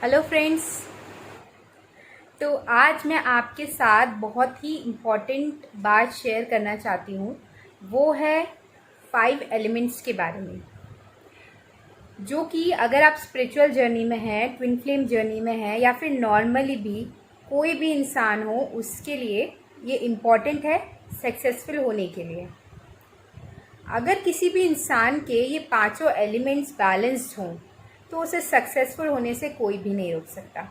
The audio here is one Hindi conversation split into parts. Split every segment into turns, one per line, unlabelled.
Hello friends. तो आज मैं आपके साथ बहुत ही इम्पॉर्टेंट बात शेयर करना चाहती हूँ। वो है 5 एलिमेंट्स के बारे में, जो कि अगर आप स्पिरिचुअल जर्नी में हैं, ट्विन फ्लेम जर्नी में हैं, या फिर नॉर्मली भी कोई भी इंसान हो, उसके लिए ये इम्पॉर्टेंट है सक्सेसफुल होने के लिए। अगर किसी भी इंसान के ये पांचों एलिमेंट्स बैलेंस्ड हों तो उसे सक्सेसफुल होने से कोई भी नहीं रोक सकता।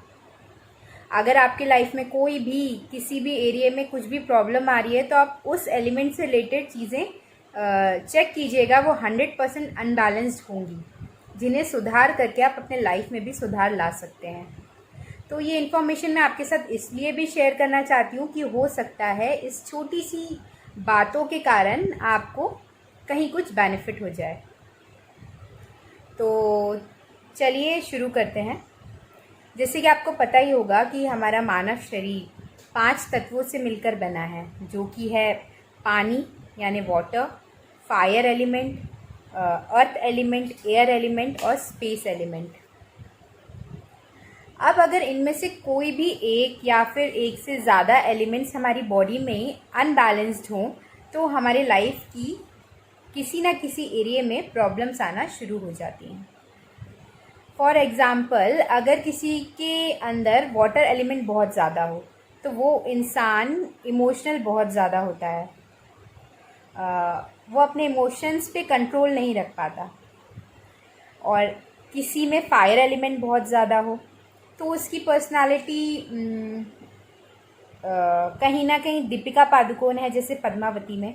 अगर आपकी लाइफ में कोई भी किसी भी एरिया में कुछ भी प्रॉब्लम आ रही है तो आप उस एलिमेंट से रिलेटेड चीज़ें चेक कीजिएगा, वो 100% अनबैलेंस्ड होंगी, जिन्हें सुधार करके आप अपने लाइफ में भी सुधार ला सकते हैं। तो ये इन्फॉर्मेशन मैं आपके साथ इसलिए भी शेयर करना चाहती हूँ कि हो सकता है इस छोटी सी बातों के कारण आपको कहीं कुछ बेनिफिट हो जाए। तो चलिए शुरू करते हैं। जैसे कि आपको पता ही होगा कि हमारा मानव शरीर 5 तत्वों से मिलकर बना है, जो कि है पानी यानी water, fire element, earth element, air element और स्पेस एलिमेंट। अब अगर इनमें से कोई भी एक या फिर एक से ज़्यादा एलिमेंट्स हमारी बॉडी में अनबैलेंस्ड हों तो हमारे लाइफ की किसी ना किसी एरिया में प्रॉब्लम्स आना शुरू हो जाती हैं। फॉर एग्ज़ाम्पल, अगर किसी के अंदर वाटर एलिमेंट बहुत ज़्यादा हो तो वो इंसान इमोशनल बहुत ज़्यादा होता है। वो अपने इमोशंस पे कंट्रोल नहीं रख पाता। और किसी में फायर एलिमेंट बहुत ज़्यादा हो तो उसकी पर्सनालिटी कहीं ना कहीं दीपिका पादुकोण है जैसे पद्मावती में,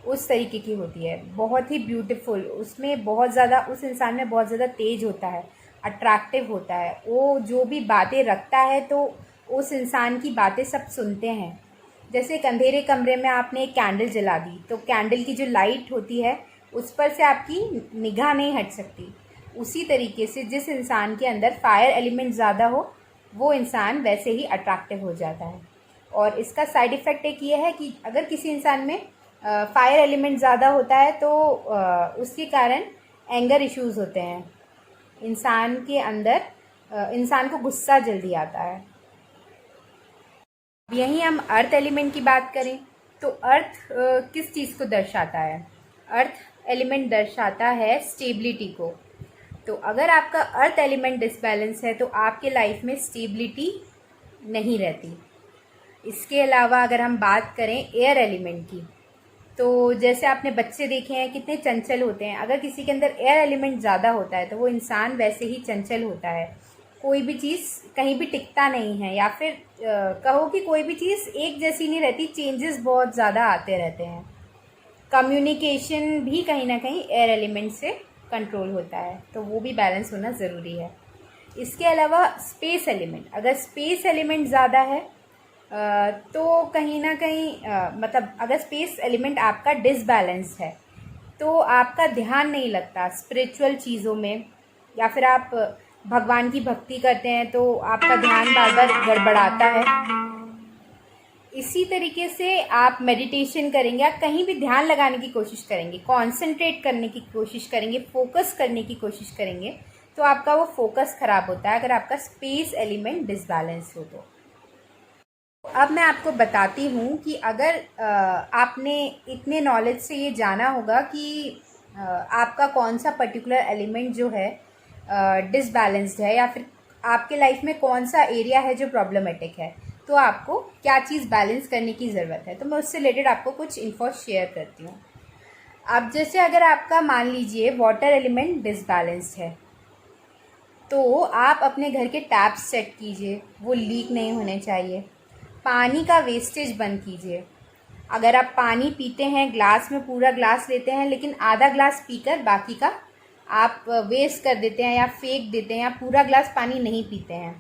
उस तरीके की होती है। बहुत ही ब्यूटीफुल, उसमें बहुत ज़्यादा, उस इंसान में बहुत ज़्यादा तेज होता है, अट्रैक्टिव होता है। वो जो भी बातें रखता है तो उस इंसान की बातें सब सुनते हैं। जैसे एक अंधेरे कमरे में आपने एक कैंडल जला दी तो कैंडल की जो लाइट होती है उस पर से आपकी निगाह नहीं हट सकती। उसी तरीके से जिस इंसान के अंदर फायर एलिमेंट ज़्यादा हो वो इंसान वैसे ही अट्रैक्टिव हो जाता है। और इसका साइड इफ़ेक्ट एक ये है कि अगर किसी इंसान में फायर एलिमेंट ज़्यादा होता है तो उसके कारण एंगर इश्यूज़ होते हैं। इंसान के अंदर इंसान को गुस्सा जल्दी आता है। यहीं हम अर्थ एलिमेंट की बात करें तो अर्थ किस चीज़ को दर्शाता है? अर्थ एलिमेंट दर्शाता है स्टेबिलिटी को। तो अगर आपका अर्थ एलिमेंट डिसबैलेंस है तो आपके लाइफ में स्टेबिलिटी नहीं रहती। इसके अलावा अगर हम बात करें एयर एलिमेंट की, तो जैसे आपने बच्चे देखे हैं कितने चंचल होते हैं। अगर किसी के अंदर एयर एलिमेंट ज़्यादा होता है तो वो इंसान वैसे ही चंचल होता है। कोई भी चीज़ कहीं भी टिकता नहीं है, या फिर कहो कि कोई भी चीज़ एक जैसी नहीं रहती, चेंजेस बहुत ज़्यादा आते रहते हैं। कम्युनिकेशन भी कहीं ना कहीं एयर एलिमेंट से कंट्रोल होता है, तो वो भी बैलेंस होना ज़रूरी है। इसके अलावा स्पेस एलिमेंट, अगर स्पेस एलिमेंट ज़्यादा है तो कहीं ना कहीं मतलब अगर स्पेस एलिमेंट आपका डिसबैलेंस्ड है तो आपका ध्यान नहीं लगता स्पिरिचुअल चीज़ों में, या फिर आप भगवान की भक्ति करते हैं तो आपका ध्यान बार बार गड़बड़ाता है। इसी तरीके से आप मेडिटेशन करेंगे, आप कहीं भी ध्यान लगाने की कोशिश करेंगे, कॉन्सेंट्रेट करने की कोशिश करेंगे, फोकस करने की कोशिश करेंगे, तो आपका वो फोकस खराब होता है अगर आपका स्पेस एलिमेंट डिसबैलेंस हो तो। अब मैं आपको बताती हूँ कि अगर आपने इतने नॉलेज से ये जाना होगा कि आपका कौन सा पर्टिकुलर एलिमेंट जो है डिसबैलेंस्ड है, या फिर आपके लाइफ में कौन सा एरिया है जो प्रॉब्लमेटिक है, तो आपको क्या चीज़ बैलेंस करने की ज़रूरत है। तो मैं उससे रिलेटेड आपको कुछ इन्फो शेयर करती हूँ। अब जैसे अगर आपका मान लीजिए वाटर एलिमेंट डिसबैलेंस्ड है तो आप अपने घर के टैप्स चेक कीजिए, वो लीक नहीं होने चाहिए। पानी का वेस्टेज बंद कीजिए। अगर आप पानी पीते हैं, ग्लास में पूरा ग्लास लेते हैं लेकिन आधा ग्लास पीकर बाकी का आप वेस्ट कर देते हैं या फेंक देते हैं, या पूरा ग्लास पानी नहीं पीते हैं,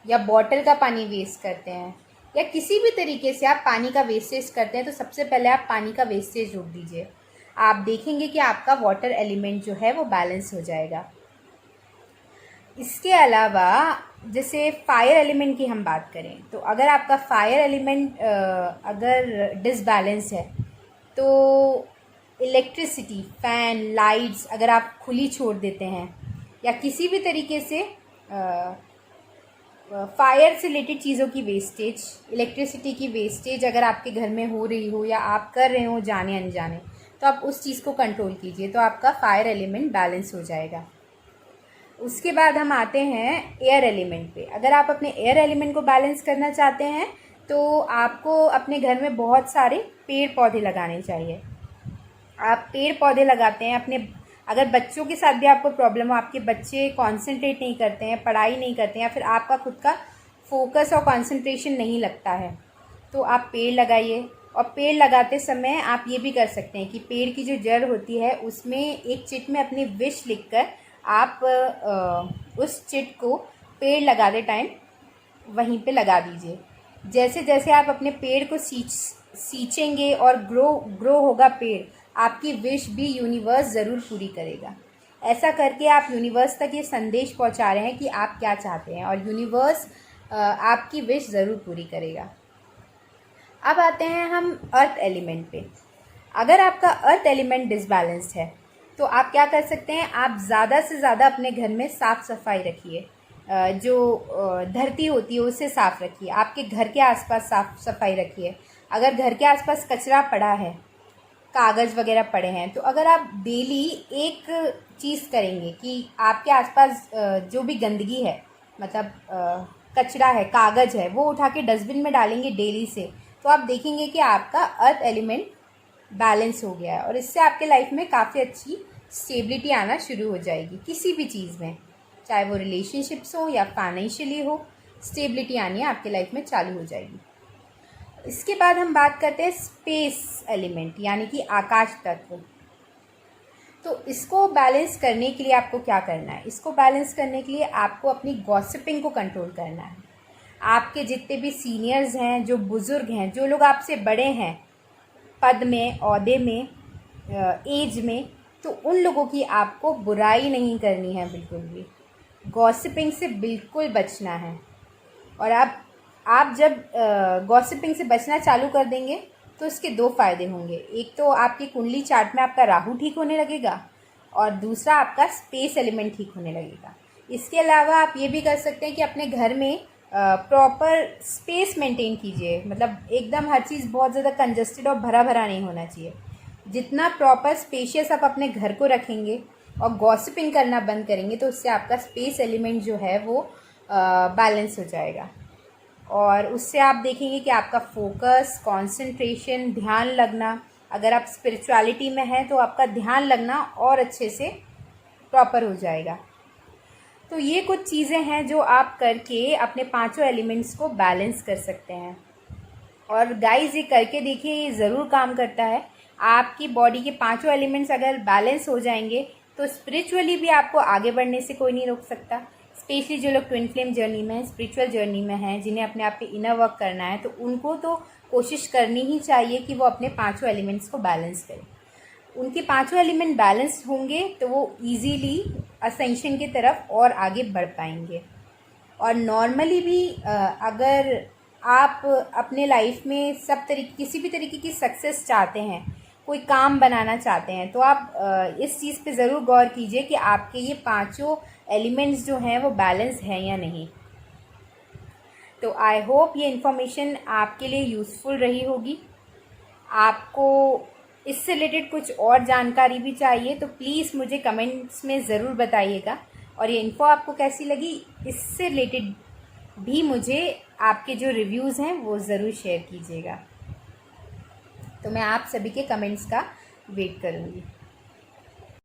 या बॉटल का पानी वेस्ट करते हैं, या किसी भी तरीके से आप पानी का वेस्टेज करते हैं, तो सबसे पहले आप पानी का वेस्टेज रोक दीजिए। आप देखेंगे कि आपका वाटर एलिमेंट जो है वो बैलेंस हो जाएगा। इसके अलावा जैसे फायर एलिमेंट की हम बात करें तो अगर आपका फायर एलिमेंट अगर डिसबैलेंस है तो इलेक्ट्रिसिटी, फैन, लाइट्स अगर आप खुली छोड़ देते हैं या किसी भी तरीके से फायर से रिलेटेड चीज़ों की वेस्टेज, इलेक्ट्रिसिटी की वेस्टेज अगर आपके घर में हो रही हो या आप कर रहे हो जाने अनजाने, तो आप उस चीज़ को कंट्रोल कीजिए, तो आपका फायर एलिमेंट बैलेंस हो जाएगा। उसके बाद हम आते हैं एयर एलिमेंट पे। अगर आप अपने एयर एलिमेंट को बैलेंस करना चाहते हैं तो आपको अपने घर में बहुत सारे पेड़ पौधे लगाने चाहिए। आप पेड़ पौधे लगाते हैं अपने, अगर बच्चों के साथ भी आपको प्रॉब्लम हो, आपके बच्चे कंसंट्रेट नहीं करते हैं, पढ़ाई नहीं करते हैं, या फिर आपका खुद का फोकस और कंसंट्रेशन नहीं लगता है, तो आप पेड़ लगाइए। और पेड़ लगाते समय आप ये भी कर सकते हैं कि पेड़ की जो जड़ होती है उसमें एक चिट में अपनी विश लिखकर आप उस चिट को पेड़ लगाते टाइम वहीं पे लगा दीजिए। जैसे जैसे आप अपने पेड़ को सींचेंगे और ग्रो होगा पेड़, आपकी विश भी यूनिवर्स ज़रूर पूरी करेगा। ऐसा करके आप यूनिवर्स तक ये संदेश पहुंचा रहे हैं कि आप क्या चाहते हैं, और यूनिवर्स आपकी विश ज़रूर पूरी करेगा। अब आते हैं हम अर्थ एलिमेंट पे। अगर आपका अर्थ एलिमेंट डिसबैलेंस्ड है तो आप क्या कर सकते हैं, आप ज़्यादा से ज़्यादा अपने घर में साफ़ सफाई रखिए। जो धरती होती है उसे साफ़ रखिए, आपके घर के आसपास साफ़ सफाई रखिए। अगर घर के आसपास कचरा पड़ा है, कागज़ वगैरह पड़े हैं, तो अगर आप डेली एक चीज़ करेंगे कि आपके आसपास जो भी गंदगी है, मतलब कचरा है, कागज़ है, वो उठा के डस्टबिन में डालेंगे डेली से, तो आप देखेंगे कि आपका अर्थ एलिमेंट बैलेंस हो गया है, और इससे आपके लाइफ में काफ़ी अच्छी स्टेबिलिटी आना शुरू हो जाएगी। किसी भी चीज़ में, चाहे वो रिलेशनशिप्स हो या फाइनेंशियली हो, स्टेबिलिटी आनी आपके लाइफ में चालू हो जाएगी। इसके बाद हम बात करते हैं स्पेस एलिमेंट, यानी कि आकाश तत्व। तो इसको बैलेंस करने के लिए आपको क्या करना है, इसको बैलेंस करने के लिए आपको अपनी गॉसिपिंग को कंट्रोल करना है। आपके जितने भी सीनियर्स हैं, जो बुज़ुर्ग हैं, जो लोग आपसे बड़े हैं पद में, ओहदे में, एज में, तो उन लोगों की आपको बुराई नहीं करनी है, बिल्कुल भी गॉसिपिंग से बिल्कुल बचना है। और आप जब गॉसिपिंग से बचना चालू कर देंगे तो इसके दो फ़ायदे होंगे। एक तो आपकी कुंडली चार्ट में आपका राहु ठीक होने लगेगा, और दूसरा आपका स्पेस एलिमेंट ठीक होने लगेगा। इसके अलावा आप ये भी कर सकते हैं कि अपने घर में प्रॉपर स्पेस मेंटेन कीजिए, मतलब एकदम हर चीज़ बहुत ज़्यादा कंजस्टेड और भरा भरा नहीं होना चाहिए। जितना प्रॉपर स्पेशियस आप अपने घर को रखेंगे और गॉसिपिंग करना बंद करेंगे, तो उससे आपका स्पेस एलिमेंट जो है वो बैलेंस हो जाएगा, और उससे आप देखेंगे कि आपका फोकस, कंसंट्रेशन, ध्यान लगना, अगर आप स्पिरिचुअलिटी में हैं तो आपका ध्यान लगना और अच्छे से प्रॉपर हो जाएगा। तो ये कुछ चीज़ें हैं जो आप करके अपने पांचों एलिमेंट्स को बैलेंस कर सकते हैं। और गाइस, ये करके देखिए, ये ज़रूर काम करता है। आपकी बॉडी के पांचों एलिमेंट्स अगर बैलेंस हो जाएंगे तो स्पिरिचुअली भी आपको आगे बढ़ने से कोई नहीं रोक सकता। स्पेशली जो लोग ट्विन फ्लेम जर्नी में हैं, स्पिरिचुअल जर्नी में हैं, जिन्हें अपने आप पे इनर वर्क करना है, तो उनको तो कोशिश करनी ही चाहिए कि वो अपने पांचों एलिमेंट्स को बैलेंस करें। उनके पांचों एलिमेंट बैलेंस होंगे तो वो इजीली असेंशन की तरफ और आगे बढ़ पाएंगे। और नॉर्मली भी अगर आप अपने लाइफ में किसी भी तरीके की सक्सेस चाहते हैं, कोई काम बनाना चाहते हैं, तो आप इस चीज़ पे ज़रूर गौर कीजिए कि आपके ये पांचों एलिमेंट्स जो हैं वो बैलेंस हैं या नहीं। तो आई होप ये इन्फॉर्मेशन आपके लिए यूज़फुल रही होगी। आपको इससे रिलेटेड कुछ और जानकारी भी चाहिए तो प्लीज़ मुझे कमेंट्स में ज़रूर बताइएगा। और ये इन्फो आपको कैसी लगी, इससे रिलेटेड भी मुझे आपके जो रिव्यूज़ हैं वो ज़रूर शेयर कीजिएगा। तो मैं आप सभी के कमेंट्स का वेट करूँगी।